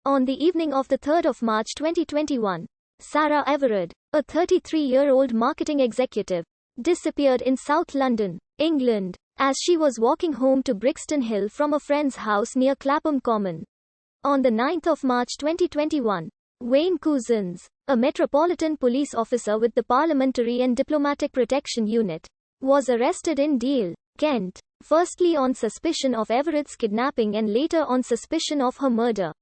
On the evening of the 3rd of March 2021, Sarah Everard, a 33-year-old marketing executive, disappeared in South London, England, as she was walking home to Brixton Hill from a friend's house near Clapham Common. On the 9th of March 2021, Wayne Couzens, a Metropolitan Police officer with the Parliamentary and Diplomatic Protection Unit, was arrested in Deal, Kent, firstly on suspicion of Everard's kidnapping and later on suspicion of her murder.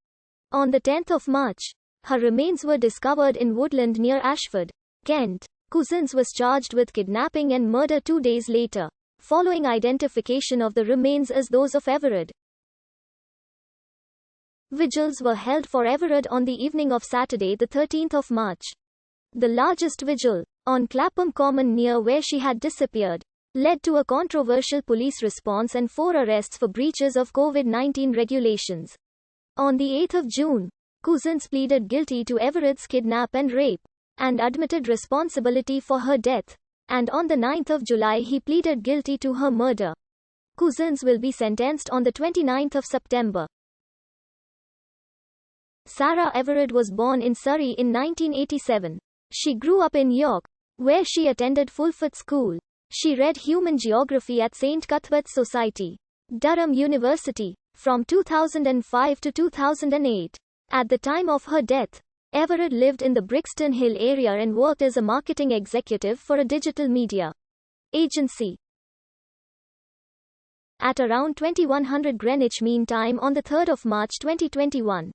On the 10th of March, her remains were discovered in woodland near Ashford, Kent. Couzens was charged with kidnapping and murder 2 days later, following identification of the remains as those of Everard. Vigils were held for Everard on the evening of Saturday the 13th of March. The largest vigil, on Clapham Common near where she had disappeared, led to a controversial police response and 4 arrests for breaches of COVID-19 regulations. On the 8th of June, Couzens pleaded guilty to Everard's kidnap and rape, and admitted responsibility for her death, and on the 9th of July he pleaded guilty to her murder. Couzens will be sentenced on the 29th of September. Sarah Everard was born in Surrey in 1987. She grew up in York, where she attended Fulford School. She read Human Geography at St. Cuthbert's Society, Durham University, from 2005 to 2008. At the time of her death, Everard lived in the Brixton Hill area and worked as a marketing executive for a digital media agency. At around 2100 Greenwich Mean Time on the 3rd of March 2021,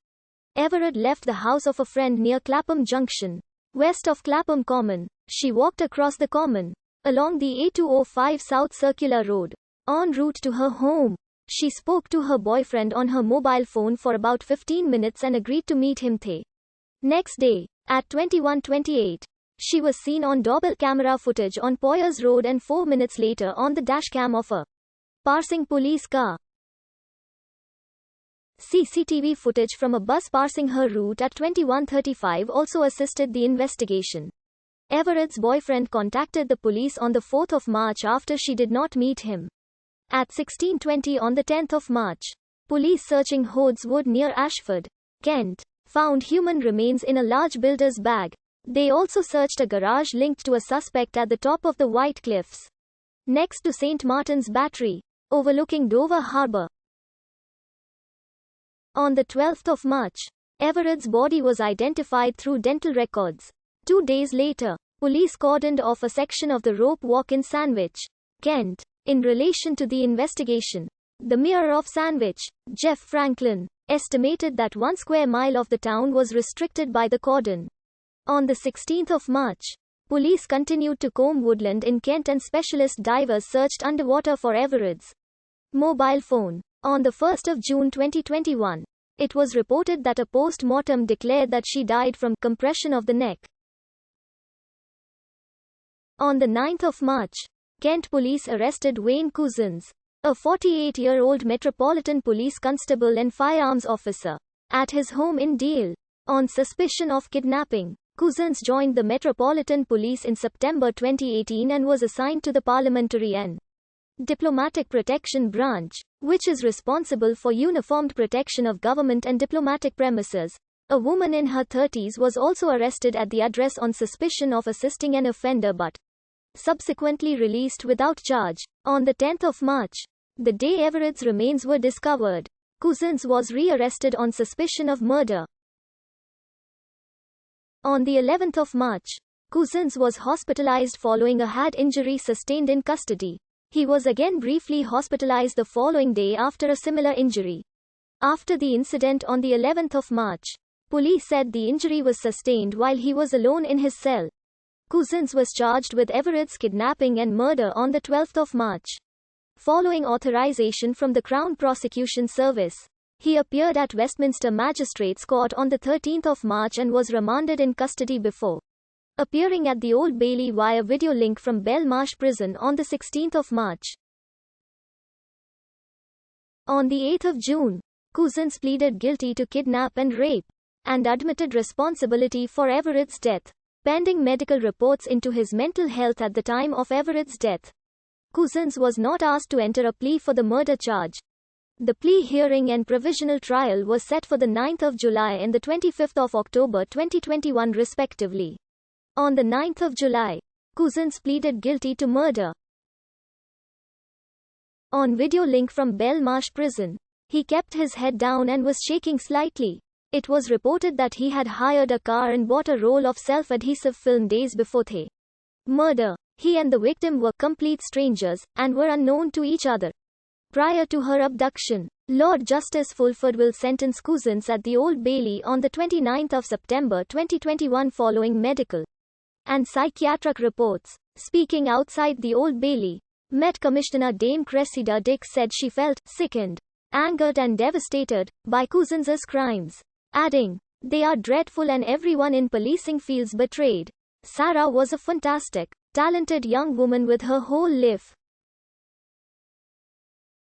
Everard left the house of a friend near Clapham Junction, west of Clapham Common. She walked across the common, along the A205 South Circular Road, en route to her home. She spoke to her boyfriend on her mobile phone for about 15 minutes and agreed to meet him the next day, at 21:28. She was seen on doorbell camera footage on Poyers Road and 4 minutes later on the dashcam of a passing police car. CCTV footage from a bus passing her route at 21:35 also assisted the investigation. Everard's boyfriend contacted the police on the 4th of March after she did not meet him. At 16:20 on the 10th of March, police searching Hodes Wood near Ashford, Kent, found human remains in a large builder's bag. They also searched a garage linked to a suspect at the top of the White Cliffs, next to St. Martin's Battery, overlooking Dover Harbour. On the 12th of March, Everard's body was identified through dental records. 2 days later, police cordoned off a section of the rope walk in Sandwich, Kent. In relation to the investigation, the Mayor of Sandwich, Jeff Franklin, estimated that 1 square mile of the town was restricted by the cordon. On the 16th of March, police continued to comb woodland in Kent and specialist divers searched underwater for Everard's mobile phone. On the 1st of June 2021, it was reported that a post-mortem declared that she died from compression of the neck. On the 9th of March, Kent police arrested Wayne Couzens, a 48-year-old Metropolitan Police constable and firearms officer, at his home in Deal, on suspicion of kidnapping. Couzens joined the Metropolitan Police in September 2018 and was assigned to the Parliamentary and Diplomatic Protection Branch, which is responsible for uniformed protection of government and diplomatic premises. A woman in her 30s was also arrested at the address on suspicion of assisting an offender but subsequently released without charge. On the 10th of March, the day Everard's remains were discovered, Couzens was re-arrested on suspicion of murder. On the 11th of March, Couzens was hospitalized following a head injury sustained in custody. He was again briefly hospitalized the following day after a similar injury. After the incident on the 11th of March, police said the injury was sustained while he was alone in his cell. Couzens was charged with Everard's kidnapping and murder on the 12th of March. Following authorization from the Crown Prosecution Service, he appeared at Westminster Magistrates Court on the 13th of March and was remanded in custody before appearing at the Old Bailey via video link from Belmarsh Prison on the 16th of March. On the 8th of June, Couzens pleaded guilty to kidnap and rape, and admitted responsibility for Everard's death, pending medical reports into his mental health at the time of Everard's death. Couzens was not asked to enter a plea for the murder charge. The plea hearing and provisional trial was set for the 9th of July and the 25th of October 2021 respectively. On the 9th of July, Cousins pleaded guilty to murder. On video link from Belmarsh prison, he kept his head down and was shaking slightly. It was reported that he had hired a car and bought a roll of self-adhesive film days before the murder. He and the victim were complete strangers, and were unknown to each other prior to her abduction. Lord Justice Fulford will sentence Cousins at the Old Bailey on the 29th of September 2021 following medical and psychiatric reports. Speaking outside the Old Bailey, Met Commissioner Dame Cressida Dick said she felt sickened, angered and devastated by Cousins's crimes, adding, "They are dreadful and everyone in policing feels betrayed. Sarah was a fantastic, talented young woman with her whole life.